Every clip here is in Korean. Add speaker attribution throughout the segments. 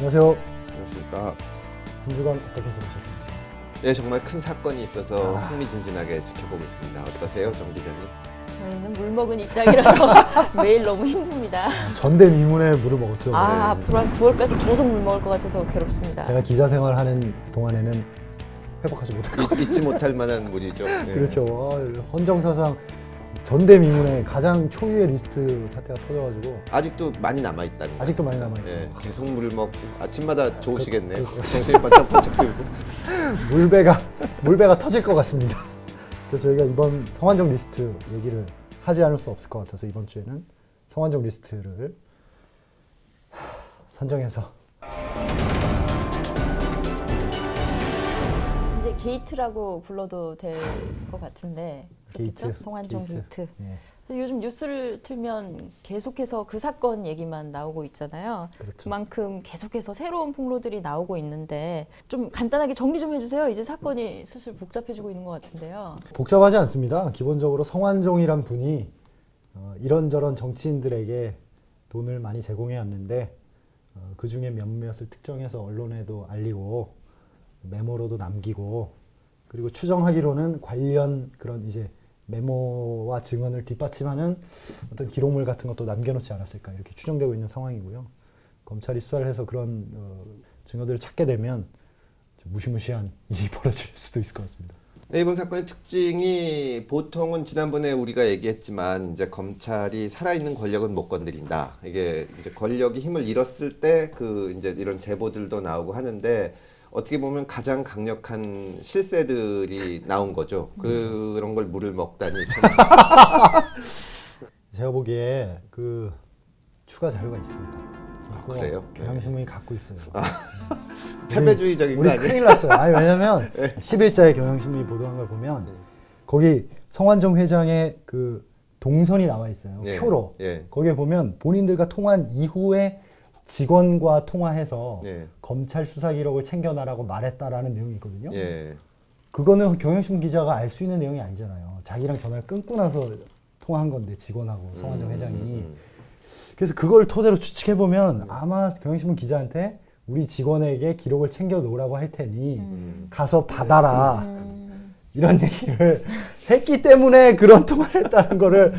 Speaker 1: 안녕하세요.
Speaker 2: 안녕하십니까.
Speaker 1: 한 주간 어떻게 지내셨습니까?
Speaker 2: 네, 정말 큰 사건이 있어서 흥미진진하게 지켜보고 있습니다. 어떠세요, 정 기자님?
Speaker 3: 저희는 물 먹은 입장이라서 매일 너무 힘듭니다.
Speaker 1: 전대미문에 물을 먹었죠.
Speaker 3: 앞으로 한 9월까지 계속 물 먹을 것 같아서 괴롭습니다.
Speaker 1: 제가 기자 생활하는 동안에는 회복하지 못할 것 같아요.
Speaker 2: 잊지 못할 만한 물이죠. 네.
Speaker 1: 그렇죠. 헌정사상 전대미문에 가장 초유의 리스트 사태가 터져가지고
Speaker 2: 아직도 많이 남아있다는 거.
Speaker 1: 아직도 많이 남아있죠.
Speaker 2: 네, 계속 물을 먹고 아침마다 좋으시겠네요. 정신이 번쩍번쩍 들고.
Speaker 1: 물배가 터질 것 같습니다. 그래서 저희가 이번 성완종 리스트 얘기를 하지 않을 수 없을 것 같아서 이번 주에는 성완종 리스트를 선정해서
Speaker 3: 이제 게이트라고 불러도 될 것 같은데.
Speaker 1: 게이트.
Speaker 3: 그렇죠? 성완종 게이트.
Speaker 1: 예.
Speaker 3: 요즘 뉴스를 틀면 계속해서 그 사건 얘기만 나오고 있잖아요.
Speaker 1: 그렇죠.
Speaker 3: 그만큼 계속해서 새로운 폭로들이 나오고 있는데 좀 간단하게 정리 좀 해주세요. 이제 사건이 슬슬 복잡해지고 있는 것 같은데요.
Speaker 1: 복잡하지 않습니다. 기본적으로 성완종이란 분이 이런저런 정치인들에게 돈을 많이 제공해 왔는데 그 중에 몇몇을 특정해서 언론에도 알리고 메모로도 남기고 그리고 추정하기로는 관련 그런 이제 메모와 증언을 뒷받침하는 어떤 기록물 같은 것도 남겨놓지 않았을까 이렇게 추정되고 있는 상황이고요. 검찰이 수사를 해서 그런 증거들을 찾게 되면 무시무시한 일이 벌어질 수도 있을 것 같습니다.
Speaker 2: 네, 이번 사건의 특징이 보통은 지난번에 우리가 얘기했지만 이제 검찰이 살아있는 권력은 못 건드린다. 이게 이제 권력이 힘을 잃었을 때 그 이제 이런 제보들도 나오고 하는데 어떻게 보면 가장 강력한 실세들이 나온 거죠. 그런 걸 물을 먹다니 참.
Speaker 1: 제가 보기에 그 추가 자료가 있습니다.
Speaker 2: 그래요?
Speaker 1: 경향신문이 갖고 있어요.
Speaker 2: 패배주의적인 거
Speaker 1: 우리
Speaker 2: 아니에요?
Speaker 1: 큰일 났어요. 아니 왜냐면 10일자에 경향신문이 보도한 걸 보면 거기 성완종 회장의 그 동선이 나와 있어요.
Speaker 2: 예.
Speaker 1: 표로.
Speaker 2: 예.
Speaker 1: 거기에 보면 본인들과 통화한 이후에 직원과 통화해서
Speaker 2: 예.
Speaker 1: 검찰 수사 기록을 챙겨놔라고 말했다라는 내용이 있거든요.
Speaker 2: 예.
Speaker 1: 그거는 경향신문 기자가 알 수 있는 내용이 아니잖아요. 자기랑 전화를 끊고 나서 통화한 건데 직원하고 성완종 회장이. 그래서 그걸 토대로 추측해보면 아마 경향신문 기자한테 우리 직원에게 기록을 챙겨 놓으라고 할 테니 가서 받아라. 이런 얘기를 했기 때문에 그런 통화를 했다는 거를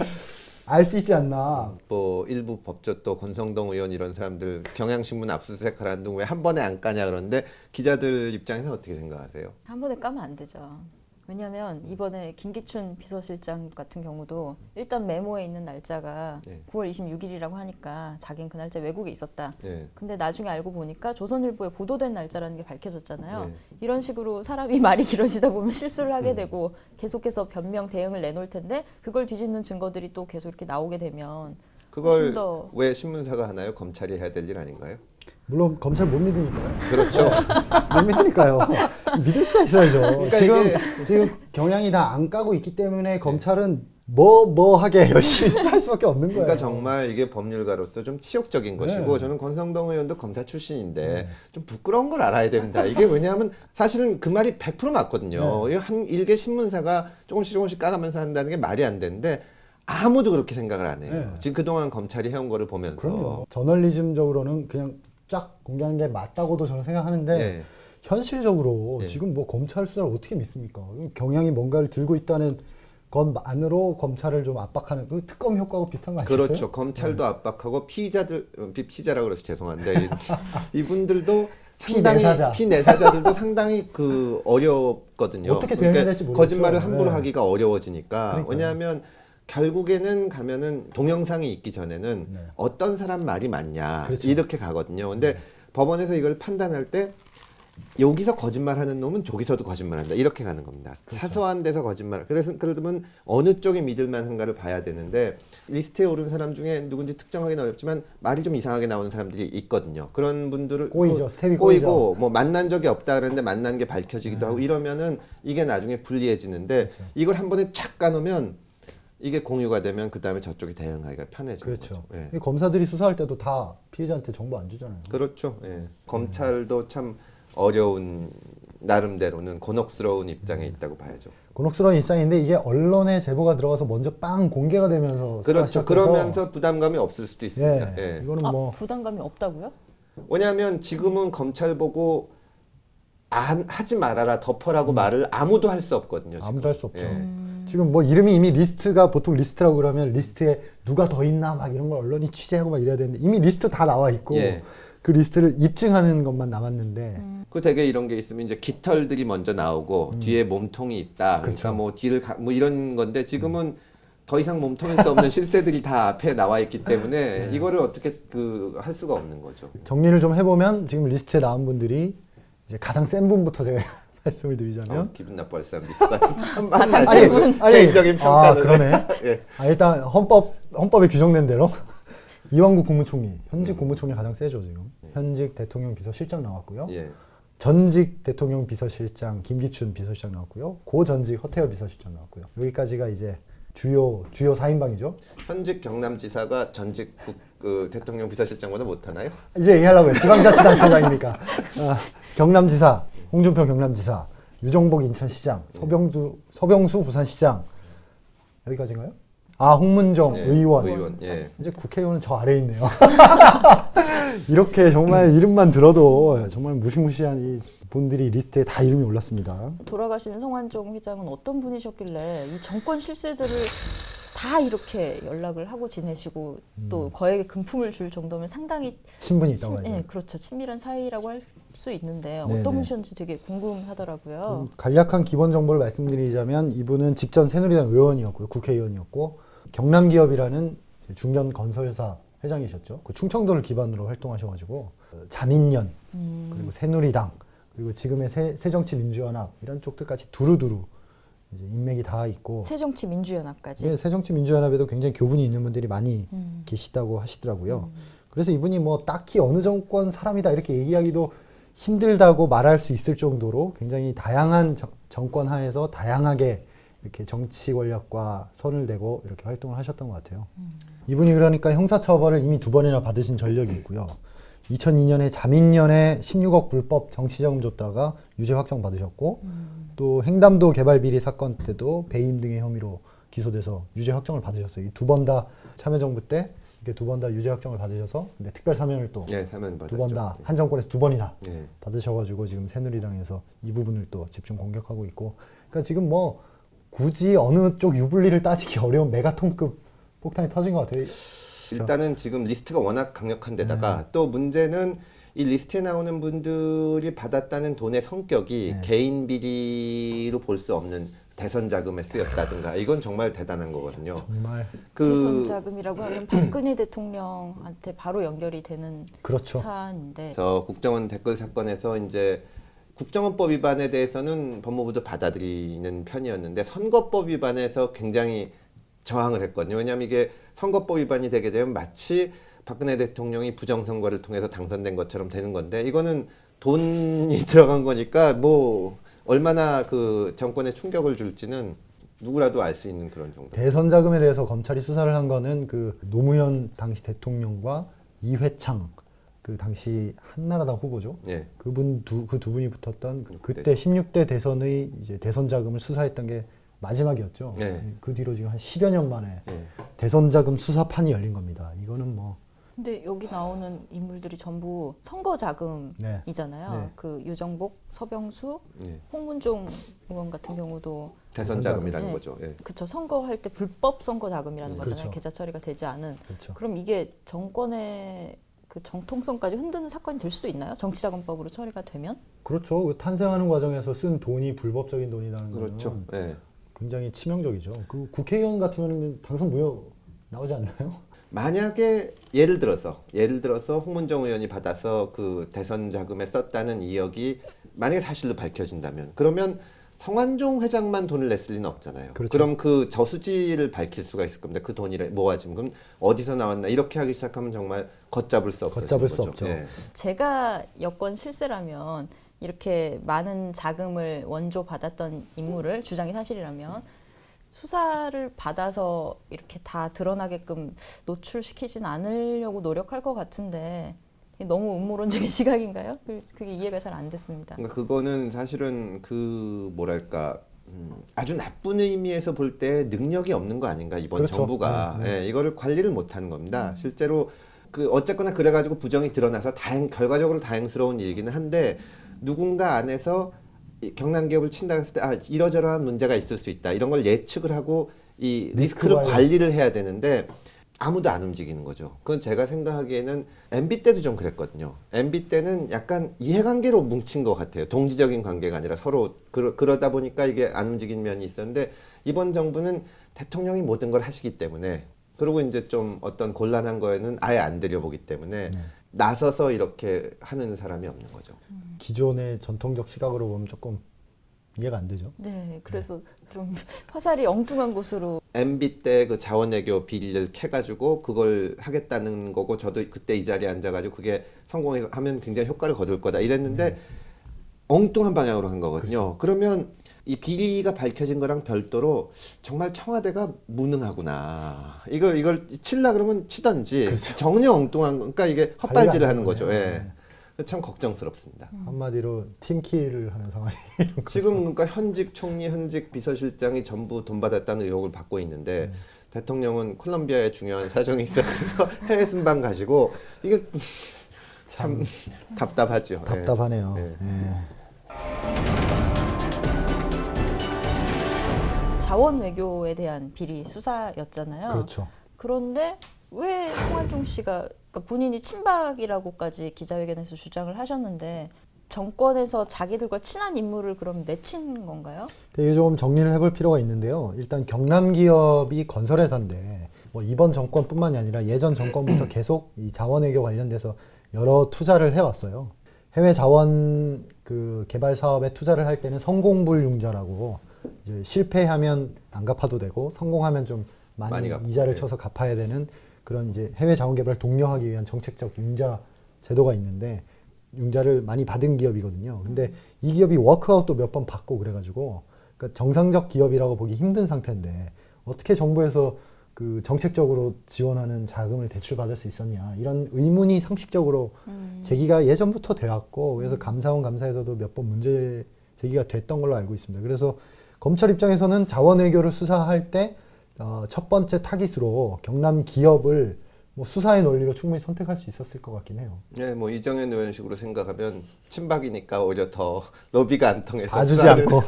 Speaker 1: 알 수 있지 않나.
Speaker 2: 뭐 일부 법조 또 권성동 의원 이런 사람들 경향신문 압수수색 하라는 등 왜 한 번에 안 까냐 그러는데 기자들 입장에서 어떻게 생각하세요?
Speaker 3: 한 번에 까면 안 되죠. 왜냐하면 이번에 김기춘 비서실장 같은 경우도 일단 메모에 있는 날짜가
Speaker 2: 네.
Speaker 3: 9월 26일이라고 하니까 자기는 그 날짜 외국에 있었다.
Speaker 2: 네.
Speaker 3: 근데 나중에 알고 보니까 조선일보에 보도된 날짜라는 게 밝혀졌잖아요.
Speaker 2: 네.
Speaker 3: 이런 식으로 사람이 말이 길어지다 보면 실수를 하게 되고 계속해서 변명 대응을 내놓을 텐데 그걸 뒤집는 증거들이 또 계속 이렇게 나오게 되면
Speaker 2: 그걸
Speaker 3: 훨씬 더
Speaker 2: 왜 신문사가 하나요? 검찰이 해야 될 일 아닌가요?
Speaker 1: 물론 검찰 못 믿으니까요.
Speaker 2: 그렇죠.
Speaker 1: 못 믿으니까요. 믿을 수가 있어야죠.
Speaker 2: 그러니까
Speaker 1: 지금 경향이 다 안 까고 있기 때문에 검찰은 뭐 하게 열심히 할 수밖에 없는 거예요.
Speaker 2: 그러니까 정말 이게 법률가로서 좀 치욕적인 것이고
Speaker 1: 네.
Speaker 2: 저는 권성동 의원도 검사 출신인데 좀 부끄러운 걸 알아야 됩니다. 이게 왜냐하면 사실은 그 말이 100% 맞거든요.
Speaker 1: 네.
Speaker 2: 한 일개 신문사가 조금씩 까가면서 한다는 게 말이 안 되는데 아무도 그렇게 생각을 안 해요.
Speaker 1: 네.
Speaker 2: 지금 그동안 검찰이 해온 거를 보면서.
Speaker 1: 그럼요. 저널리즘적으로는 그냥 쫙 공개하는 게 맞다고도 저는 생각하는데
Speaker 2: 네.
Speaker 1: 현실적으로
Speaker 2: 네.
Speaker 1: 지금 뭐 검찰 수사를 어떻게 믿습니까? 경향이 뭔가를 들고 있다는 것만으로 검찰을 좀 압박하는 그 특검 효과하고 비슷한 거 아니겠어요?
Speaker 2: 그렇죠. 검찰도 압박하고 피의자라고 그래서 죄송한데 이분들도 상당히 피내사자들도 상당히 그 어렵거든요.
Speaker 1: 어떻게 대응해야 될지 모르겠죠.
Speaker 2: 거짓말을 함부로
Speaker 1: 네.
Speaker 2: 하기가 어려워지니까.
Speaker 1: 그러니까요.
Speaker 2: 왜냐하면 결국에는 가면은 동영상이 있기 전에는
Speaker 1: 네.
Speaker 2: 어떤 사람 말이 맞냐
Speaker 1: 그렇죠.
Speaker 2: 이렇게 가거든요. 근데 법원에서 이걸 판단할 때 여기서 거짓말하는 놈은 저기서도 거짓말한다 이렇게 가는 겁니다.
Speaker 1: 그렇죠.
Speaker 2: 사소한 데서 거짓말. 그래서 그러면 어느 쪽이 믿을만한가를 봐야 되는데 리스트에 오른 사람 중에 누군지 특정하기는 어렵지만 말이 좀 이상하게 나오는 사람들이 있거든요. 그런 분들을
Speaker 1: 꼬이죠. 스텝이
Speaker 2: 꼬이고
Speaker 1: 꼬이죠.
Speaker 2: 뭐 만난 적이 없다 그러는데 만난 게 밝혀지기도 하고 이러면은 이게 나중에 불리해지는데
Speaker 1: 그렇죠.
Speaker 2: 이걸 한 번에 착 까놓으면 이게 공유가 되면 그 다음에 저쪽이 대응하기가 편해지는
Speaker 1: 그렇죠.
Speaker 2: 거죠. 예.
Speaker 1: 이 검사들이 수사할 때도 다 피해자한테 정보 안 주잖아요.
Speaker 2: 그렇죠. 예. 검찰도 참 어려운 나름대로는 곤혹스러운 입장에 있다고 봐야죠.
Speaker 1: 곤혹스러운 일상인데 이게 언론에 제보가 들어가서 먼저 빵 공개가 되면서
Speaker 2: 그렇죠.
Speaker 1: 시작해서
Speaker 2: 그러면서 부담감이 없을 수도 있습니다. 예.
Speaker 1: 이거는 뭐
Speaker 3: 부담감이 없다고요?
Speaker 2: 왜냐하면 지금은 검찰 보고 하지 말아라, 덮어라고 말을 아무도 할 수 없거든요. 지금.
Speaker 1: 아무도 할 수 없죠.
Speaker 2: 예.
Speaker 1: 지금 뭐 이름이 이미 리스트가 보통 리스트라고 그러면 리스트에 누가 더 있나 막 이런 걸 언론이 취재하고 막 이래야 되는데 이미 리스트 다 나와 있고
Speaker 2: 예.
Speaker 1: 그 리스트를 입증하는 것만 남았는데
Speaker 2: 그 되게 이런 게 있으면 이제 깃털들이 먼저 나오고 뒤에 몸통이 있다. 그러니까
Speaker 1: 그렇죠.
Speaker 2: 뭐 뒤를 뭐 이런 건데 지금은 더 이상 몸통일 수 없는 실세들이 다 앞에 나와 있기 때문에 이거를 어떻게 할 수가 없는 거죠.
Speaker 1: 정리를 좀 해보면 지금 리스트에 나온 분들이 이제 가장 센 분부터 제가 말씀을 드리자면
Speaker 2: 기분 나빠할 사람도 있을 것 같은데.
Speaker 3: 가장
Speaker 1: 아니,
Speaker 3: 센 분.
Speaker 2: 개인적인 평가는.
Speaker 1: 그러네.
Speaker 2: 예.
Speaker 1: 일단 헌법에 규정된 대로 이완국 국무총리, 현직 국무총리 가장 세죠 지금. 현직 대통령 비서실장 나왔고요.
Speaker 2: 예.
Speaker 1: 전직 대통령 비서실장 김기춘 비서실장 나왔고요. 고전직 허태열 비서실장 나왔고요. 여기까지가 이제 주요 4인방이죠.
Speaker 2: 현직 경남지사가 전직 그 대통령 비서실장보다 못하나요?
Speaker 1: 이제 얘기하려고요. 지방자치단체장이니까. 경남지사, 홍준표 경남지사, 유정복 인천시장, 서병수 부산시장 여기까지인가요? 홍문정
Speaker 2: 예,
Speaker 1: 의원.
Speaker 2: 예.
Speaker 1: 이제 국회의원은 저 아래에 있네요. 이렇게 정말 이름만 들어도 정말 무시무시한 이 분들이 리스트에 다 이름이 올랐습니다.
Speaker 3: 돌아가신 성완종 회장은 어떤 분이셨길래 이 정권 실세들을 다 이렇게 연락을 하고 지내시고 또 거액의 금품을 줄 정도면 상당히
Speaker 1: 친분이 있다고 하죠.
Speaker 3: 네, 그렇죠. 친밀한 사이라고 할 수 있는데
Speaker 1: 네네.
Speaker 3: 어떤 분이셨는지 되게 궁금하더라고요.
Speaker 1: 간략한 기본 정보를 말씀드리자면 이분은 직전 새누리당 의원이었고요. 국회의원이었고 경남기업이라는 중견 건설사 회장이셨죠. 그 충청도를 기반으로 활동하셔가지고 자민련 그리고 새누리당 그리고 지금의 새정치민주연합 이런 쪽들까지 두루두루 이제 인맥이 다 있고
Speaker 3: 새정치민주연합까지.
Speaker 1: 네, 새정치민주연합에도 굉장히 교분이 있는 분들이 많이 계시다고 하시더라고요. 그래서 이분이 뭐 딱히 어느 정권 사람이다 이렇게 얘기하기도 힘들다고 말할 수 있을 정도로 굉장히 다양한 정권 하에서 다양하게 이렇게 정치 권력과 선을 대고 이렇게 활동을 하셨던 것 같아요. 이분이 그러니까 형사처벌을 이미 2번이나 받으신 전력이 있고요. 2002년에 자민련에 16억 불법 정치자금 줬다가 유죄 확정 받으셨고 또 횡담도 개발 비리 사건 때도 배임 등의 혐의로 기소돼서 유죄 확정을 받으셨어요. 이 2번 다 참여정부 때 이렇게 2번 다 유죄 확정을 받으셔서 근데 특별 사면을 또
Speaker 2: 예, 사면
Speaker 1: 2번 다 한 정권에서 2번이나
Speaker 2: 예.
Speaker 1: 받으셔가지고 지금 새누리당에서 이 부분을 또 집중 공격하고 있고 그러니까 지금 뭐 굳이 어느 쪽 유불리를 따지기 어려운 메가톤급 폭탄이 터진 것 같아요.
Speaker 2: 일단은 지금 리스트가 워낙 강력한 데다가 또 문제는 이 리스트에 나오는 분들이 받았다는 돈의 성격이 개인 비리로 볼 수 없는 대선 자금에 쓰였다든가 이건 정말 대단한 거거든요.
Speaker 1: 정말
Speaker 3: 대선 자금이라고 하면 박근혜 대통령한테 바로 연결이 되는
Speaker 1: 그렇죠.
Speaker 3: 사안인데
Speaker 2: 저 국정원 댓글 사건에서 이제 국정원법 위반에 대해서는 법무부도 받아들이는 편이었는데 선거법 위반에서 굉장히 저항을 했거든요. 왜냐하면 이게 선거법 위반이 되게 되면 마치 박근혜 대통령이 부정선거를 통해서 당선된 것처럼 되는 건데 이거는 돈이 들어간 거니까 뭐 얼마나 그 정권에 충격을 줄지는 누구라도 알 수 있는 그런 정도.
Speaker 1: 대선 자금에 대해서 검찰이 수사를 한 거는 그 노무현 당시 대통령과 이회창 그 당시 한나라당 후보죠.
Speaker 2: 예.
Speaker 1: 그 두 분이 붙었던 그때
Speaker 2: 네.
Speaker 1: 16대 대선의 이제 대선 자금을 수사했던 게 마지막이었죠.
Speaker 2: 네.
Speaker 1: 그 뒤로 지금 한 10여 년 만에
Speaker 2: 예.
Speaker 1: 대선 자금 수사판이 열린 겁니다. 이거는 뭐
Speaker 3: 근데 여기 나오는 인물들이 전부 선거 자금이잖아요.
Speaker 1: 네. 네.
Speaker 3: 그 유정복, 서병수,
Speaker 2: 예.
Speaker 3: 홍문종 의원 같은 경우도
Speaker 2: 대선 자금이라는
Speaker 3: 네.
Speaker 2: 거죠. 예.
Speaker 3: 그쵸 선거할 때 불법 선거 자금이라는 거잖아요.
Speaker 1: 그렇죠.
Speaker 3: 계좌 처리가 되지 않은.
Speaker 1: 그렇죠.
Speaker 3: 그럼 이게 정권의 그 정통성까지 흔드는 사건이 될 수도 있나요? 정치자금법으로 처리가 되면?
Speaker 1: 그렇죠. 그 탄생하는 과정에서 쓴 돈이 불법적인 돈이라는
Speaker 2: 그렇죠.
Speaker 1: 거는
Speaker 2: 예.
Speaker 1: 굉장히 치명적이죠. 그 국회의원 같으면 당선 무효 나오지 않나요?
Speaker 2: 만약에 예를 들어서 홍문정 의원이 받아서 그 대선 자금에 썼다는 이력이 만약에 사실로 밝혀진다면 그러면 성완종 회장만 돈을 냈을 리는 없잖아요.
Speaker 1: 그렇죠.
Speaker 2: 그럼 그 저수지를 밝힐 수가 있을 겁니다. 그 돈이 모아지면 그럼 어디서 나왔나 이렇게 하기 시작하면 정말 걷잡을 수 없어지는
Speaker 1: 걷잡을 수
Speaker 2: 거죠.
Speaker 1: 없죠.
Speaker 2: 예.
Speaker 3: 제가 여권 실세라면 이렇게 많은 자금을 원조 받았던 인물을 주장이 사실이라면 수사를 받아서 이렇게 다 드러나게끔 노출시키진 않으려고 노력할 것 같은데 너무 음모론적인 시각인가요? 그게 이해가 잘 안 됐습니다.
Speaker 2: 그러니까 그거는 사실은 그 뭐랄까 아주 나쁜 의미에서 볼 때 능력이 없는 거 아닌가 이번
Speaker 1: 그렇죠.
Speaker 2: 정부가
Speaker 1: 네, 네.
Speaker 2: 예, 이거를 관리를 못하는 겁니다. 실제로 그 어쨌거나 그래가지고 부정이 드러나서 결과적으로 다행스러운 일이기는 한데 누군가 안에서 이 경남 기업을 친다고 했을 때 이러저러한 문제가 있을 수 있다 이런 걸 예측을 하고 이 리스크를 관리를 해야 되는데 아무도 안 움직이는 거죠. 그건 제가 생각하기에는 MB 때도 좀 그랬거든요. MB 때는 약간 이해관계로 뭉친 것 같아요. 동지적인 관계가 아니라 서로 그러다 보니까 이게 안 움직이는 면이 있었는데 이번 정부는 대통령이 모든 걸 하시기 때문에 그리고 이제 좀 어떤 곤란한 거에는 아예 안 들여보기 때문에 나서서 이렇게 하는 사람이 없는 거죠.
Speaker 1: 기존의 전통적 시각으로 보면 조금 이해가 안 되죠.
Speaker 3: 네, 그래서 좀 화살이 엉뚱한 곳으로.
Speaker 2: MB 때 그 자원외교 비리를 캐가지고 그걸 하겠다는 거고 저도 그때 이 자리에 앉아가지고 그게 성공하면 굉장히 효과를 거둘 거다 이랬는데 엉뚱한 방향으로 한 거거든요. 그러면 이 비리가 밝혀진 거랑 별도로 정말 청와대가 무능하구나. 이걸 칠라 그러면 치던지 전혀 엉뚱한 그러니까 이게 헛발질을 하는 거죠. 예. 참 걱정스럽습니다.
Speaker 1: 한마디로 팀킬을 하는 상황이
Speaker 2: 지금 그러니까 현직 총리, 현직 비서실장이 전부 돈 받았다는 의혹을 받고 있는데 대통령은 콜롬비아에 중요한 사정이 있어서 해외 순방 가시고 이게 참 답답하죠.
Speaker 1: 답답하네요.
Speaker 2: 예.
Speaker 1: 예.
Speaker 3: 자원 외교에 대한 비리 수사였잖아요.
Speaker 1: 그렇죠.
Speaker 3: 그런데 왜 성완종 씨가 그러니까 본인이 친박이라고까지 기자회견에서 주장을 하셨는데 정권에서 자기들과 친한 인물을 그럼 내친 건가요?
Speaker 1: 이게 좀 정리를 해볼 필요가 있는데요. 일단 경남 기업이 건설회사인데 뭐 이번 정권뿐만이 아니라 예전 정권부터 계속 이 자원외교 관련돼서 여러 투자를 해왔어요. 해외 자원 그 개발 사업에 투자를 할 때는 성공불융자라고 이제 실패하면 안 갚아도 되고 성공하면 좀 많이 이자를 쳐서 갚아야 되는 그런 이제 해외 자원 개발을 독려하기 위한 정책적 융자 제도가 있는데 융자를 많이 받은 기업이거든요. 근데 이 기업이 워크아웃도 몇 번 받고 그래가지고 그러니까 정상적 기업이라고 보기 힘든 상태인데 어떻게 정부에서 그 정책적으로 지원하는 자금을 대출받을 수 있었냐 이런 의문이 상식적으로 제기가 예전부터 되었고 그래서 감사원 감사에서도 몇 번 문제 제기가 됐던 걸로 알고 있습니다. 그래서 검찰 입장에서는 자원외교를 수사할 때 첫 번째 타깃으로 경남 기업을 뭐 수사의 논리로 충분히 선택할 수 있었을 것 같긴 해요.
Speaker 2: 네, 뭐 이정현 의원식으로 생각하면 친박이니까 오히려 더 로비가 안 통해서
Speaker 1: 봐주지 않고.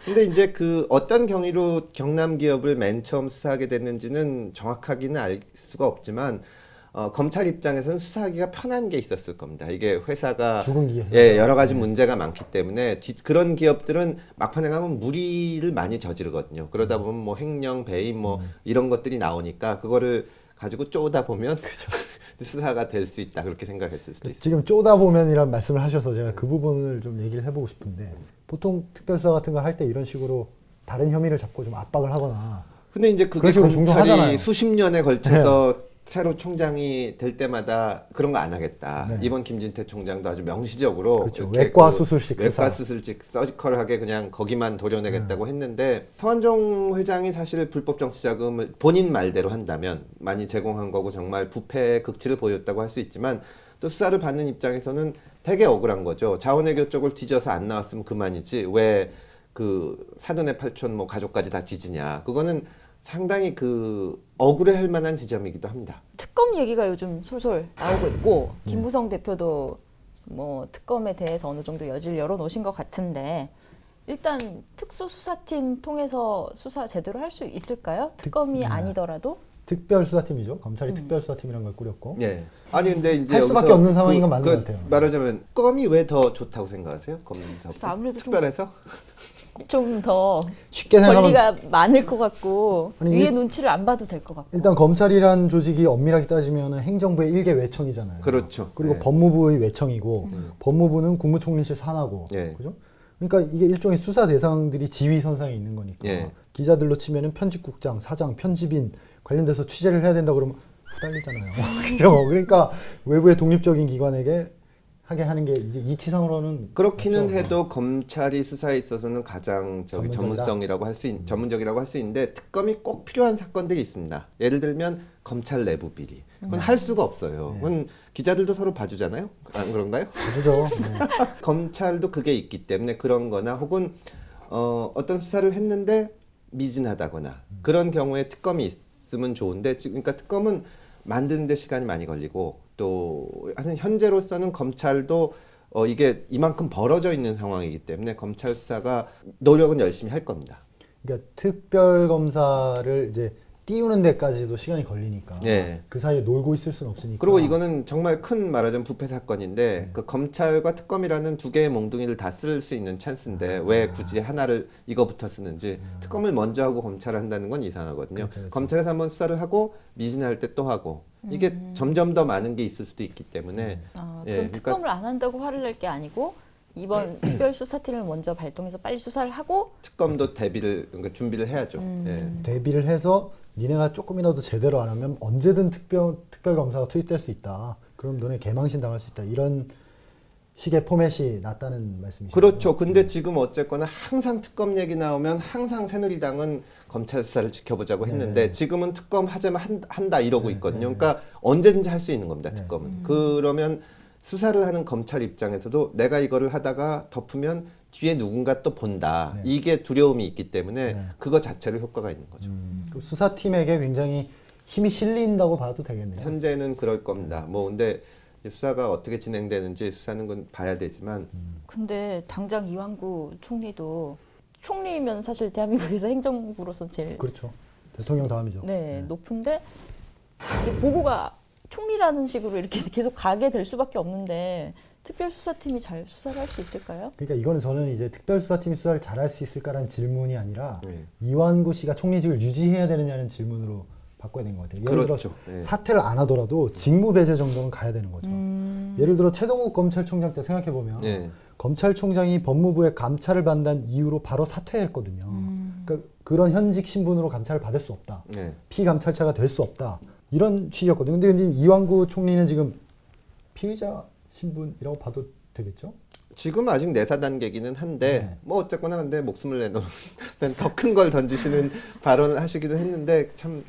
Speaker 2: 근데 이제 그 어떤 경위로 경남 기업을 맨 처음 수사하게 됐는지는 정확하게는 알 수가 없지만 검찰 입장에서는 수사하기가 편한 게 있었을 겁니다. 이게 회사가
Speaker 1: 죽은 기업.
Speaker 2: 예, 여러 가지 문제가 많기 때문에 그런 기업들은 막판에 가면 무리를 많이 저지르거든요. 그러다 보면 뭐 횡령, 배임 뭐 이런 것들이 나오니까 그거를 가지고 쪼다 보면 수사가 될 수 있다 그렇게 생각했을 수도 있어요.
Speaker 1: 지금 쪼다 보면이란 말씀을 하셔서 제가 그 부분을 좀 얘기를 해보고 싶은데 보통 특별수사 같은 거 할 때 이런 식으로 다른 혐의를 잡고 좀 압박을 하거나
Speaker 2: 근데 이제 그게
Speaker 1: 그런 식으로 종종
Speaker 2: 검찰이
Speaker 1: 하잖아요.
Speaker 2: 수십 년에 걸쳐서 새로 총장이 될 때마다 그런 거 안 하겠다.
Speaker 1: 네.
Speaker 2: 이번 김진태 총장도 아주 명시적으로
Speaker 1: 그렇죠.
Speaker 2: 이렇게
Speaker 1: 외과 수술식
Speaker 2: 외과
Speaker 1: 수사.
Speaker 2: 수술식 서지컬하게 그냥 거기만 도려내겠다고 했는데 성완종 회장이 사실 불법 정치 자금을 본인 말대로 한다면 많이 제공한 거고 정말 부패의 극치를 보였다고 할 수 있지만 또 수사를 받는 입장에서는 되게 억울한 거죠. 자원외교 쪽을 뒤져서 안 나왔으면 그만이지 왜 그 사돈의 팔촌 뭐 가족까지 다 뒤지냐. 그거는 상당히 그 억울해할 만한 지점이기도 합니다.
Speaker 3: 특검 얘기가 요즘 솔솔 나오고 있고 김무성 대표도 뭐 특검에 대해서 어느 정도 여지를 열어놓으신 것 같은데 일단 특수수사팀 통해서 수사 제대로 할 수 있을까요? 특검이 아니더라도?
Speaker 1: 특별수사팀이죠. 검찰이 특별수사팀이라는 걸 꾸렸고.
Speaker 2: 예. 아니 근데 이제
Speaker 1: 할 수밖에
Speaker 2: 여기서
Speaker 1: 없는 상황인 건 맞는 것 같아요.
Speaker 2: 말하자면 특검이 왜 더 좋다고 생각하세요? 검사
Speaker 3: 그래서 아무래도
Speaker 2: 특별해서?
Speaker 3: 좀 더
Speaker 1: 쉽게 생각하면
Speaker 3: 권리가 많을 것 같고
Speaker 1: 아니,
Speaker 3: 위에 눈치를 안 봐도 될 것 같고.
Speaker 1: 일단 검찰이란 조직이 엄밀하게 따지면 행정부의 일개 외청이잖아요.
Speaker 2: 그렇죠.
Speaker 1: 그리고
Speaker 2: 네.
Speaker 1: 법무부의 외청이고 법무부는 국무총리실 산하고
Speaker 2: 예.
Speaker 1: 그죠? 그러니까 이게 일종의 수사 대상들이 지휘선상에 있는 거니까
Speaker 2: 예.
Speaker 1: 기자들로 치면은 편집국장, 사장, 편집인 관련돼서 취재를 해야 된다 그러면 후달리잖아요. 그러니까 외부의 독립적인 기관에게 하게 하는 게 이제 이치상으로는
Speaker 2: 그렇기는
Speaker 1: 맞죠.
Speaker 2: 해도 검찰이 수사에 있어서는 가장 전문성이라고 할 수 전문적이라고 할 수 있는데 특검이 꼭 필요한 사건들이 있습니다. 예를 들면 검찰 내부 비리. 그건 할 수가 없어요. 그건 기자들도 서로 봐주잖아요. 안 그런가요?
Speaker 1: 그죠? 네.
Speaker 2: 검찰도 그게 있기 때문에 그런 거나 혹은 어떤 수사를 했는데 미진하다거나 그런 경우에 특검이 있으면 좋은데 그러니까 특검은 만드는 데 시간이 많이 걸리고 또 하여튼 현재로서는 검찰도 이게 이만큼 벌어져 있는 상황이기 때문에 검찰 수사가 노력은 열심히 할 겁니다.
Speaker 1: 그러니까 특별 검사를 이제 띄우는 데까지도 시간이 걸리니까
Speaker 2: 네.
Speaker 1: 그 사이에 놀고 있을 수는 없으니까.
Speaker 2: 그리고 이거는 정말 큰 말하자면 부패 사건인데 그 검찰과 특검이라는 두 개의 몽둥이를 다 쓸 수 있는 찬스인데 왜 굳이 하나를 이거부터 쓰는지 특검을 먼저 하고 검찰을 한다는 건 이상하거든요.
Speaker 1: 그렇죠, 그렇죠.
Speaker 2: 검찰에서 한번 수사를 하고 미진할 때 또 하고 이게 점점 더 많은 게 있을 수도 있기 때문에
Speaker 3: 그럼
Speaker 2: 그러니까
Speaker 3: 특검을 안 한다고 화를 낼 게 아니고 이번 특별수사팀을 먼저 발동해서 빨리 수사를 하고
Speaker 2: 특검도 대비를 그러니까 준비를 해야죠. 예.
Speaker 1: 대비를 해서 니네가 조금이라도 제대로 안 하면 언제든 특별 검사가 투입될 수 있다. 그럼 너네 개망신 당할 수 있다. 이런 식의 포맷이 낫다는 말씀이시죠?
Speaker 2: 그렇죠. 근데 지금 어쨌거나 항상 특검 얘기 나오면 항상 새누리당은 검찰 수사를 지켜보자고 했는데 지금은 특검 하자면 한다 이러고 있거든요. 그러니까 언제든지 할 수 있는 겁니다. 특검은. 그러면 수사를 하는 검찰 입장에서도 내가 이거를 하다가 덮으면 뒤에 누군가 또 본다. 이게 두려움이 있기 때문에 그거 자체로 효과가 있는 거죠.
Speaker 1: 그 수사팀에게 굉장히 힘이 실린다고 봐도 되겠네요.
Speaker 2: 현재는 그럴 겁니다. 뭐 근데 이제 수사가 어떻게 진행되는지 수사는 건 봐야 되지만
Speaker 3: 근데 당장 이완구 총리도 총리면 사실 대한민국에서 행정부로서 제일
Speaker 1: 그렇죠. 대통령 다음이죠.
Speaker 3: 높은데 이게 보고가 총리라는 식으로 이렇게 계속 가게 될 수밖에 없는데 특별수사팀이 잘 수사를 할 수 있을까요?
Speaker 1: 그러니까 이거는 저는 이제 특별수사팀이 수사를 잘할 수 있을까라는 질문이 아니라
Speaker 2: 네.
Speaker 1: 이완구 씨가 총리직을 유지해야 되느냐는 질문으로 바꿔야 되는 것 같아요. 예를
Speaker 2: 그렇죠.
Speaker 1: 들어
Speaker 2: 네.
Speaker 1: 사퇴를 안 하더라도 직무 배제 정도는 가야 되는 거죠. 예를 들어 최동욱 검찰총장 때 생각해 보면
Speaker 2: 네.
Speaker 1: 검찰총장이 법무부의 감찰을 받는 이유로 바로 사퇴했거든요. 그러니까 그런 현직 신분으로 감찰을 받을 수 없다.
Speaker 2: 네.
Speaker 1: 피감찰차가 될 수 없다. 이런 취지였거든요. 근데 지금 이완구 총리는 지금 피의자 신분이라고 봐도 되겠죠?
Speaker 2: 지금 아직 내사 단계기는 한데 뭐 어쨌거나 근데 목숨을 내놓는 더 큰 걸 던지시는 발언을 하시기도 했는데 참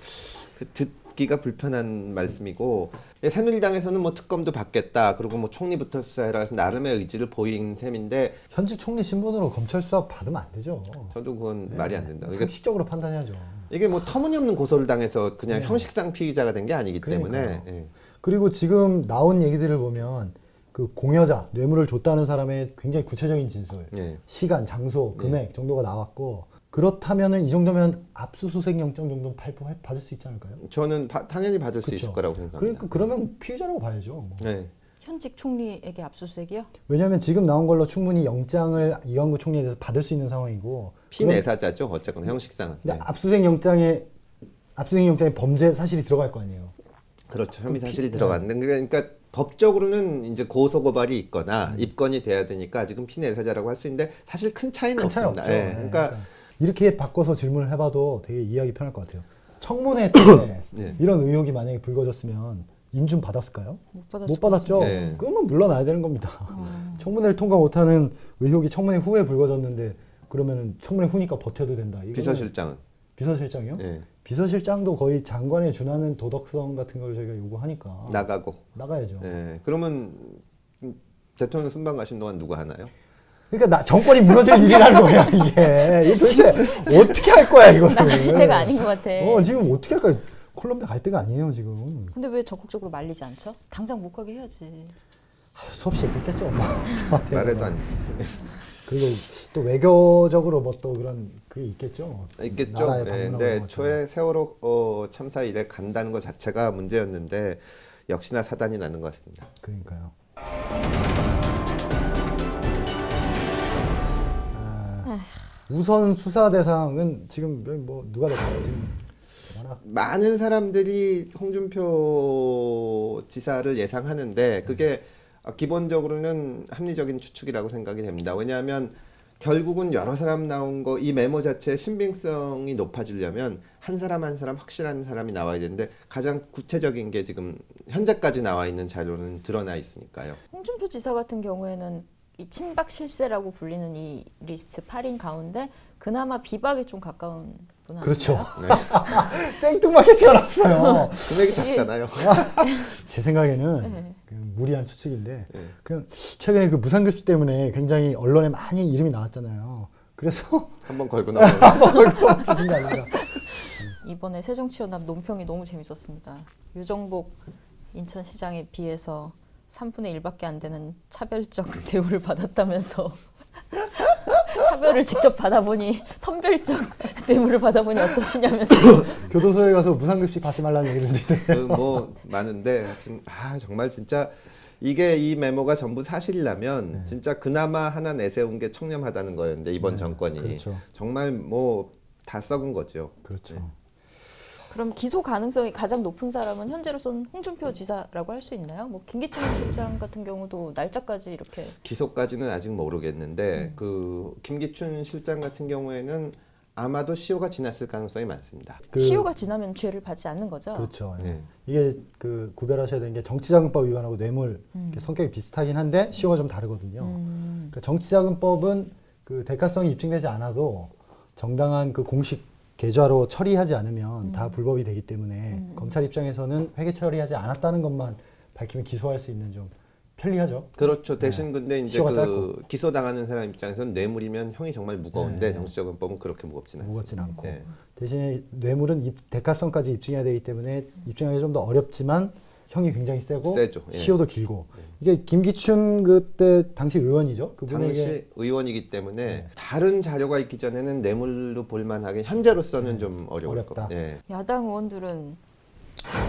Speaker 2: 듣기가 불편한 말씀이고 새누리당에서는 뭐 특검도 받겠다 그리고 뭐 총리부터 수사해라 해서 나름의 의지를 보인 셈인데
Speaker 1: 현직 총리 신분으로 검찰 수사 받으면 안 되죠.
Speaker 2: 저도 그건 말이 안 된다. 그러니까
Speaker 1: 상식적으로 판단해야죠.
Speaker 2: 이게 뭐 터무니없는 고소를 당해서 그냥 형식상 피의자가 된 게 아니기 때문에
Speaker 1: 그러니까요. 그리고 지금 나온 얘기들을 보면 그 공여자, 뇌물을 줬다는 사람의 굉장히 구체적인 진술, 시간, 장소, 금액 정도가 나왔고 그렇다면은 이 정도면 압수수색 영장 정도는 받을 수 있지 않을까요?
Speaker 2: 저는 당연히 받을 수
Speaker 1: 그쵸?
Speaker 2: 있을 거라고 생각합니다.
Speaker 1: 그러니까 그러면 피의자라고 봐야죠. 뭐.
Speaker 2: 네.
Speaker 3: 현직 총리에게 압수수색이요?
Speaker 1: 왜냐하면 지금 나온 걸로 충분히 영장을 이완구 총리에 대해서 받을 수 있는 상황이고
Speaker 2: 피내사자죠. 어쨌거나 형식상은.
Speaker 1: 근데 압수수색 영장에 범죄 사실이 들어갈 거 아니에요.
Speaker 2: 그렇죠. 혐의 사실이 들어갔는데 그러니까 법적으로는 이제 고소 고발이 있거나 입건이 돼야 되니까 아직은 피내사자라고 할 수 있는데 사실 큰 차이는
Speaker 1: 큰 차이
Speaker 2: 없습니다.
Speaker 1: 없죠.
Speaker 2: 예. 그러니까
Speaker 1: 이렇게 바꿔서 질문을 해봐도 되게 이해하기 편할 것 같아요. 청문회 때 이런 의혹이 만약에 불거졌으면 인준 받았을까요? 못 받았죠.
Speaker 2: 네.
Speaker 1: 그러면 물러나야 되는 겁니다. 청문회를 통과 못하는 의혹이 청문회 후에 불거졌는데 그러면은 청문회 후니까 버텨도 된다. 이거는 비서실장이요?
Speaker 2: 예.
Speaker 1: 비서실장도 거의 장관에 준하는 도덕성 같은 걸 저희가 요구하니까 나가야죠.
Speaker 2: 예. 그러면 대통령 순방 가신 동안 누가 하나요?
Speaker 1: 그러니까 정권이 무너질 일이라는 거야 이게. 도대체 어떻게 할 거야 이거를.
Speaker 3: 나가실 때가 아닌 것 같아.
Speaker 1: 지금 어떻게 할까? 콜롬비아 갈 때가 아니에요 지금.
Speaker 3: 근데 왜 적극적으로 말리지 않죠? 당장 못 가게 해야지.
Speaker 1: 수없이 얘기했겠죠.
Speaker 2: 말해도 안
Speaker 1: 그리고 또 외교적으로 뭐 또 그런 그게 있겠죠.
Speaker 2: 있겠죠.
Speaker 1: 나라에
Speaker 2: 네,
Speaker 1: 방문하고
Speaker 2: 근데
Speaker 1: 그런 것처럼.
Speaker 2: 초에 세월호 참사 일에 간다는 것 자체가 문제였는데 역시나 사단이 나는 것 같습니다.
Speaker 1: 그러니까요. 우선 수사 대상은 지금 뭐 누가 될까요? 지금 워낙
Speaker 2: 많은 사람들이 홍준표 지사를 예상하는데 그게 기본적으로는 합리적인 추측이라고 생각이 됩니다. 왜냐하면 결국은 여러 사람 나온 거 이 메모 자체의 신빙성이 높아지려면 한 사람 한 사람 확실한 사람이 나와야 되는데 가장 구체적인 게 지금 현재까지 나와 있는 자료는 드러나 있으니까요.
Speaker 3: 홍준표 지사 같은 경우에는 이 친박 실세라고 불리는 이 리스트 8인 가운데 그나마 비박에 좀 가까운 분 아닌가요?
Speaker 1: 그렇죠. 생뚱맞게 태어났어요.
Speaker 2: 금액이 작잖아요.
Speaker 1: 제 생각에는 그냥 무리한 추측인데 그냥 최근에 그 무상급식 때문에 굉장히 언론에 많이 이름이 나왔잖아요. 그래서
Speaker 2: 한번 걸고 나오는
Speaker 1: 한번 걸고 주신 게 아닌가.
Speaker 3: 이번에 새정치연합 논평이 너무 재밌었습니다. 유정복 인천시장에 비해서 3분의 1밖에 안 되는 차별적 대우를 받았다면서 차별을 직접 받아보니 선별적 대우를 받아보니 어떠시냐면서
Speaker 1: 교도소에 가서 무상급식 받지 말라는 얘기를 듣는데
Speaker 2: 뭐 많은데 하여튼 정말 진짜 이게 이 메모가 전부 사실이라면 진짜 그나마 하나 내세운 게 청렴하다는 거였는데 이번
Speaker 1: 네,
Speaker 2: 정권이
Speaker 1: 그렇죠.
Speaker 2: 정말 뭐 다 썩은 거죠.
Speaker 1: 그렇죠.
Speaker 2: 네.
Speaker 3: 그럼 기소 가능성이 가장 높은 사람은 현재로서는 홍준표 지사라고 할 수 있나요? 뭐 김기춘 실장 같은 경우도 날짜까지 이렇게
Speaker 2: 기소까지는 아직 모르겠는데 그 김기춘 실장 같은 경우에는 아마도 시효가 지났을 가능성이 많습니다.
Speaker 3: 시효가 지나면 죄를 받지 않는 거죠?
Speaker 1: 그렇죠. 예.
Speaker 2: 네.
Speaker 1: 이게 그 구별하셔야 되는 게 정치자금법 위반하고 뇌물 이렇게 성격이 비슷하긴 한데 시효가 좀 다르거든요. 그러니까 정치자금법은 그 대가성이 입증되지 않아도 정당한 그 공식 계좌로 처리하지 않으면 다 불법이 되기 때문에 검찰 입장에서는 회계 처리하지 않았다는 것만 밝히면 기소할 수 있는 좀 편리하죠.
Speaker 2: 그렇죠. 대신 근데 이제
Speaker 1: 시효가
Speaker 2: 그
Speaker 1: 짧고.
Speaker 2: 기소당하는 사람 입장에서는 뇌물이면 형이 정말 무거운데
Speaker 1: 네.
Speaker 2: 정치자금법은 그렇게 무겁진 않습니다.
Speaker 1: 무겁진 않고
Speaker 2: 네.
Speaker 1: 대신에 뇌물은 대가성까지 입증해야 되기 때문에 입증하기 좀 더 어렵지만 형이 굉장히
Speaker 2: 세죠. 예.
Speaker 1: 시효도 길고 이게 김기춘 그때 당시 의원이죠. 그분에게
Speaker 2: 당시 의원이기 때문에 다른 자료가 있기 전에는 뇌물로 볼만하긴 현재로서는 좀 어려울
Speaker 1: 어렵다.
Speaker 2: 겁니다. 예.
Speaker 3: 야당 의원들은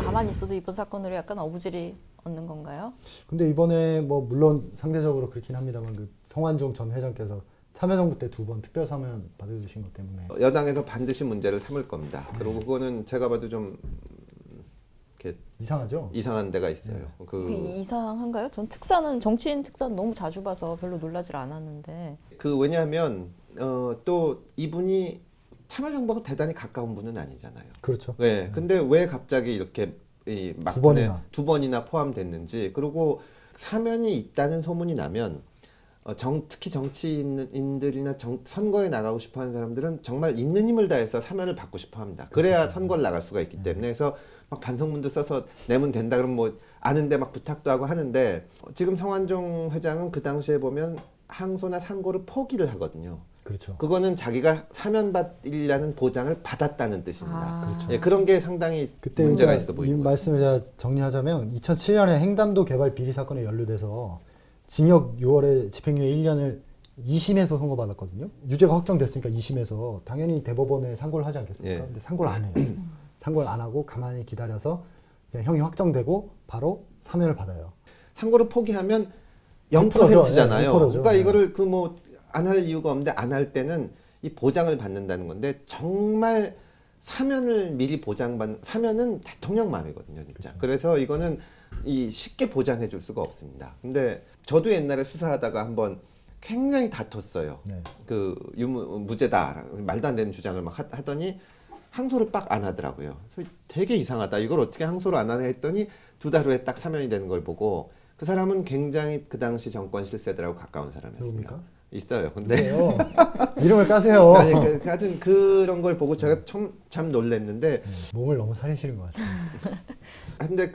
Speaker 3: 가만히 있어도 이번 사건으로 약간 어부질이 얻는 건가요?
Speaker 1: 근데 이번에 뭐 물론 상대적으로 그렇긴 합니다만 그 성완종 전 회장께서 참여정부 때 2번 특별 사면 받으신 것 때문에
Speaker 2: 여당에서 반드시 문제를 삼을 겁니다. 그리고 그거는 제가 봐도 좀 이렇게
Speaker 1: 이상하죠.
Speaker 2: 이상한 데가 있어요.
Speaker 3: 그게 이상한가요? 전 특사는 정치인 특사는 너무 자주 봐서 별로 놀라질 않았는데
Speaker 2: 왜냐하면 또 이분이 참여정부가 대단히 가까운 분은 아니잖아요.
Speaker 1: 그렇죠.
Speaker 2: 네. 근데 왜 갑자기 이렇게 이
Speaker 1: 두 번이나.
Speaker 2: 두 번이나 포함됐는지 그리고 사면이 있다는 소문이 나면 특히 정치인들이나 선거에 나가고 싶어하는 사람들은 정말 있는 힘을 다해서 사면을 받고 싶어합니다. 그래야 선거를 나갈 수가 있기 때문에 그래서 막 반성문도 써서 내면 된다 그러면 뭐 아는데 막 부탁도 하고 하는데 지금 성완종 회장은 그 당시에 보면 항소나 상고를 포기를 하거든요.
Speaker 1: 그렇죠.
Speaker 2: 그거는 자기가 사면받으려는 보장을 받았다는 뜻입니다.
Speaker 1: 그렇죠.
Speaker 2: 예, 그런 게 상당히
Speaker 1: 그때
Speaker 2: 문제가
Speaker 1: 그러니까
Speaker 2: 있어
Speaker 1: 이
Speaker 2: 보이고
Speaker 1: 말씀을 제가 정리하자면 2007년에 횡담도 개발 비리 사건에 연루돼서 징역 6월에 집행유예 1년을 2심에서 선고받았거든요. 유죄가 확정됐으니까 2심에서 당연히 대법원에 상고를 하지 않겠습니까?
Speaker 2: 예.
Speaker 1: 근데 상고를 안 해요. 상고를 안 하고 가만히 기다려서 그냥 형이 확정되고 바로 사면을 받아요.
Speaker 2: 상고를 포기하면
Speaker 1: 0%죠.
Speaker 2: 0%잖아요.
Speaker 1: 예, 0%죠.
Speaker 2: 그러니까
Speaker 1: 예.
Speaker 2: 이거를 그 뭐 안 할 이유가 없는데 안 할 때는 이 보장을 받는다는 건데 정말 사면을 미리 보장받는 사면은 대통령 마음이거든요, 진짜. 그래서 이거는 이 쉽게 보장해 줄 수가 없습니다. 근데 저도 옛날에 수사하다가 한번 굉장히 다퉜어요.
Speaker 1: 네.
Speaker 2: 그 무죄다 말도 안 되는 주장을 막 하더니 항소를 빡 안 하더라고요. 그래서 되게 이상하다. 이걸 어떻게 항소를 안 하냐 했더니 2달 후에 딱 사면이 되는 걸 보고 그 사람은 굉장히 그 당시 정권 실세들하고 가까운 사람이었습니다.
Speaker 1: 누굽니까?
Speaker 2: 있어요. 근데
Speaker 1: 그래요. 이름을 까세요.
Speaker 2: 아니, 하여튼 그런 걸 보고 제가 참 놀랐는데
Speaker 1: 몸을 너무 사리시는 것 같아요.
Speaker 2: 근데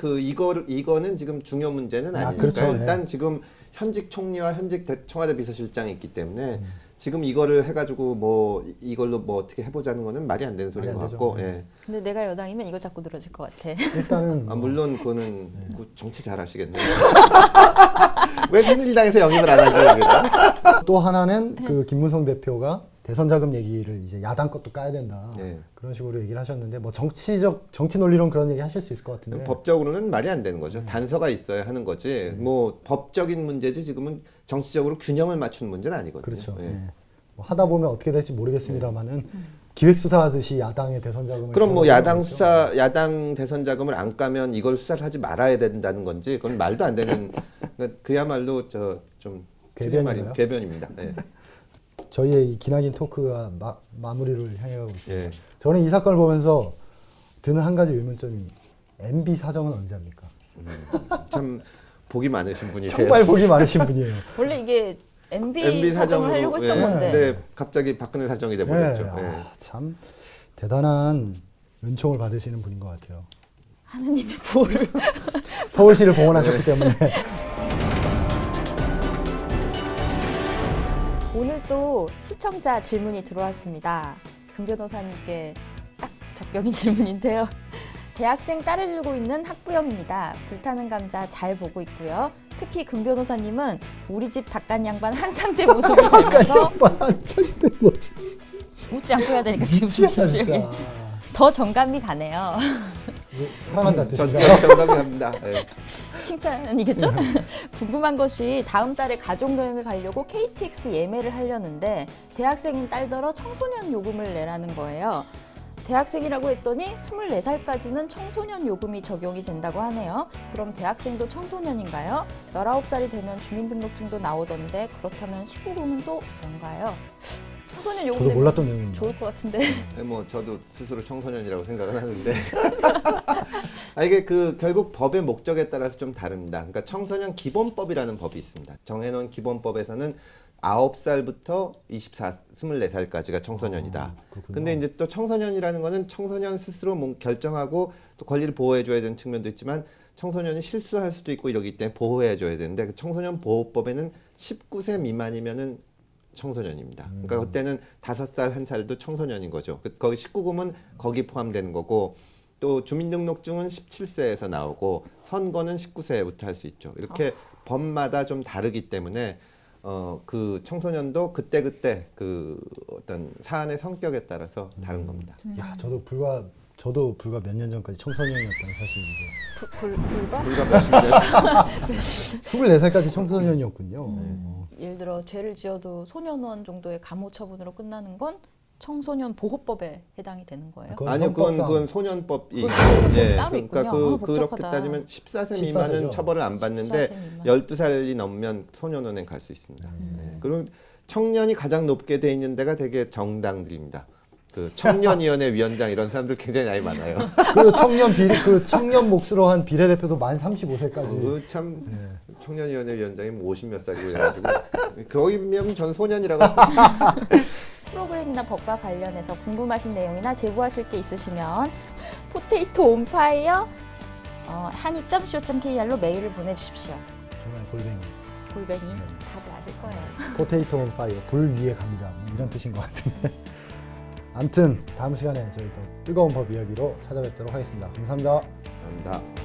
Speaker 2: 이거는 지금 중요 문제는 아니니까
Speaker 1: 그렇죠.
Speaker 2: 일단 지금 현직 총리와 현직 청와대 비서실장이 있기 때문에 지금 이거를 해가지고 뭐 이걸로 뭐 어떻게 해보자는 거는 말이 안 되는 소리인
Speaker 1: 말이
Speaker 2: 것
Speaker 1: 안
Speaker 2: 같고
Speaker 1: 되죠.
Speaker 2: 예.
Speaker 3: 근데 내가 여당이면 이거 자꾸 늘어질 것 같아.
Speaker 1: 일단은
Speaker 2: 물론 그거는 뭐 정치 잘하시겠네요. 왜 새누리당에서 영입을 안 하죠? 여기다?
Speaker 1: 또 하나는 그 김문성 대표가 대선 자금 얘기를 이제 야당 것도 까야 된다.
Speaker 2: 네.
Speaker 1: 그런 식으로 얘기를 하셨는데 뭐 정치 논리론 그런 얘기 하실 수 있을 것 같은데
Speaker 2: 법적으로는 말이 안 되는 거죠. 단서가 있어야 하는 거지. 뭐 법적인 문제지 지금은 정치적으로 균형을 맞추는 문제는 아니거든요.
Speaker 1: 그렇죠.
Speaker 2: 예.
Speaker 1: 예. 뭐 하다 보면 어떻게 될지 모르겠습니다만은 기획수사하듯이 야당의 대선 자금을
Speaker 2: 그럼 뭐
Speaker 1: 걸어가는
Speaker 2: 야당
Speaker 1: 거죠.
Speaker 2: 수사, 야당 대선 자금을 안 까면 이걸 수사를 하지 말아야 된다는 건지 그건 말도 안 되는 그야말로 좀
Speaker 1: 궤변인가요?
Speaker 2: 궤변입니다. 예.
Speaker 1: 저희의 이 기나긴 토크가 마무리를 향해 가고 있습니다.
Speaker 2: 예.
Speaker 1: 저는 이 사건을 보면서 드는 한 가지 의문점이 MB 사정은 언제 합니까?
Speaker 2: 참 복이 많으신 분이세요.
Speaker 1: 정말 복이 많으신 분이에요.
Speaker 3: 원래 이게 MB 사정을
Speaker 2: 사정으로,
Speaker 3: 하려고 했던
Speaker 2: 예.
Speaker 3: 건데
Speaker 2: 근데 갑자기 박근혜 사정이 돼버렸죠.
Speaker 1: 예.
Speaker 2: 예.
Speaker 1: 참 대단한 은총을 받으시는 분인 것 같아요.
Speaker 3: 하느님의 보호를
Speaker 1: 서울시를 봉헌하셨기 때문에
Speaker 3: 오늘 또 시청자 질문이 들어왔습니다. 금 변호사님께 딱 적격인 질문인데요. 대학생 딸을 두고 있는 학부형입니다. 불타는 감자 잘 보고 있고요. 특히 금 변호사님은 우리 집 바깥 양반 한참 때 모습을 닮아서
Speaker 1: 한참때 모습.
Speaker 3: 웃지 않고 해야 되니까 지금
Speaker 1: 미치겠다,
Speaker 3: 중에
Speaker 1: 진짜.
Speaker 3: 더 정감이 가네요.
Speaker 1: 사랑한다 뜻인가요?
Speaker 2: 정답이 갑니다. 네.
Speaker 3: 칭찬이겠죠? 궁금한 것이 다음 달에 가족여행을 가려고 KTX 예매를 하려는데 대학생인 딸더러 청소년 요금을 내라는 거예요. 대학생이라고 했더니 24살까지는 청소년 요금이 적용이 된다고 하네요. 그럼 대학생도 청소년인가요? 19살이 되면 주민등록증도 나오던데 그렇다면 19금은 또 뭔가요? 청소년 요금
Speaker 1: 저도
Speaker 3: 내면
Speaker 1: 몰랐던 내용입니다.
Speaker 3: 좋을 것 같은데.
Speaker 2: 네, 뭐 저도 스스로 청소년이라고 생각은 하는데 이게 결국 법의 목적에 따라서 좀 다릅니다. 그러니까 청소년 기본법이라는 법이 있습니다. 정해놓은 기본법에서는 9살부터 24살까지가 청소년이다.
Speaker 1: 그렇군요.
Speaker 2: 근데 이제 또 청소년이라는 거는 청소년 스스로 결정하고 또 권리를 보호해줘야 되는 측면도 있지만 청소년이 실수할 수도 있고 이러기 때문에 보호해줘야 되는데 그 청소년 보호법에는 19세 미만이면은 청소년입니다. 그러니까 그때는 5살, 1살도 청소년인 거죠. 거기 19금은 거기 포함되는 거고 또 주민등록증은 17세에서 나오고 선거는 19세부터 할 수 있죠. 이렇게 법마다 좀 다르기 때문에 그 청소년도 그때 그 어떤 사안의 성격에 따라서 다른 겁니다.
Speaker 1: 야, 저도 불과 몇 년 전까지 청소년이었다는 사실인데
Speaker 3: 불과?
Speaker 2: 불과 몇십 년.
Speaker 1: 24살까지 청소년이었군요.
Speaker 3: 예를 들어 죄를 지어도 소년원 정도의 감호 처분으로 끝나는 건 청소년 보호법에 해당이 되는 거예요.
Speaker 1: 그건
Speaker 2: 아니요,
Speaker 1: 헌법상-
Speaker 2: 그건 소년법이
Speaker 3: 그건 소년법이
Speaker 2: 예,
Speaker 3: 따로
Speaker 2: 그러니까
Speaker 3: 있군요.
Speaker 2: 그렇게
Speaker 3: 복잡하다.
Speaker 2: 따지면 14세
Speaker 1: 14세
Speaker 2: 미만은
Speaker 1: 죠.
Speaker 2: 처벌을 안
Speaker 3: 14세
Speaker 2: 받는데
Speaker 3: 미만.
Speaker 2: 12살이 넘으면 소년원에 갈 수 있습니다. 네. 그리고 청년이 가장 높게 돼 있는 데가 되게 정당들입니다. 그 청년위원회 위원장 이런 사람들 굉장히 나이 많아요.
Speaker 1: 그리고 청년 몫으로 한 비례대표도 만 35세까지.
Speaker 2: 참
Speaker 1: 네.
Speaker 2: 청년위원회 위원장이 50몇 살이고 이래가지고 거기면 전 소년이라고 했어요.
Speaker 3: 프로그램이나 법과 관련해서 궁금하신 내용이나 제보하실 게 있으시면 포테이토 온파이어 한이.co.kr로 메일을 보내주십시오.
Speaker 1: 정말 골뱅이.
Speaker 3: 다들 아실 거예요.
Speaker 1: 포테이토 온 파이어, 불 위의 감자 뭐 이런 뜻인 것 같은데. 아무튼 다음 시간에 저희 더 뜨거운 법 이야기로 찾아뵙도록 하겠습니다. 감사합니다.
Speaker 2: 감사합니다.